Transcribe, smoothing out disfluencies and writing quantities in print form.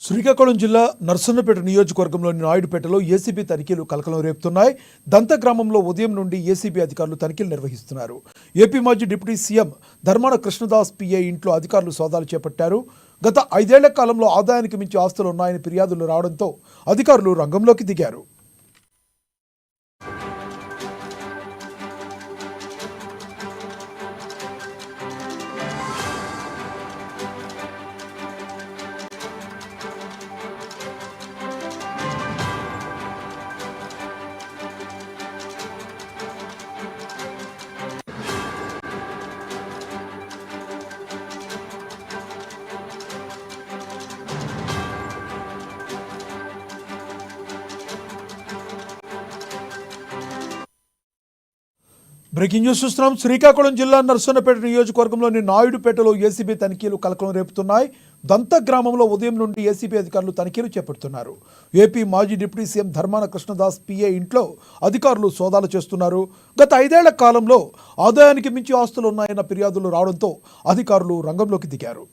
శ్రీకాకుళం జిల్లా నర్సన్నపేట నియోజకవర్గంలోని నాయుడుపేటలో ఏసీబీ తనిఖీలు కలకలం రేపుతున్నాయి. దంత గ్రామంలో ఉదయం నుండి ఏసీబీ అధికారులు తనిఖీలు నిర్వహిస్తున్నారు. ఏపీ మాజీ deputy CM Dharmana Krishnadas PA ఇంట్లో అధికారులు సోదాలు చేపట్టారు. గత 5 ఏళ్ల కాలంలో ఆదాయానికి మించి ఆస్తులు ఉన్నాయని ఫిర్యాదులు రావడంతో అధికారులు రంగంలోకి దిగారు. బ్రేకింగ్ న్యూస్ చూస్తున్నాం. శ్రీకాకుళం జిల్లా నర్సన్నపేట నియోజకవర్గంలోని నాయుడుపేటలో ఏసీబీ తనిఖీలు కలకలం రేపుతున్నాయి. దంత గ్రామంలో ఉదయం నుండి ఏసీబీ అధికారులు తనిఖీలు చేపడుతున్నారు. ఏపీ మాజీ deputy CM Dharmana Krishnadas PA ఇంట్లో అధికారులు సోదాలు చేస్తున్నారు. గత 5 ఏళ్ల కాలంలో ఆదాయానికి మించి ఆస్తులు ఉన్నాయన్న ఫిర్యాదులు రావడంతో అధికారులు రంగంలోకి దిగారు.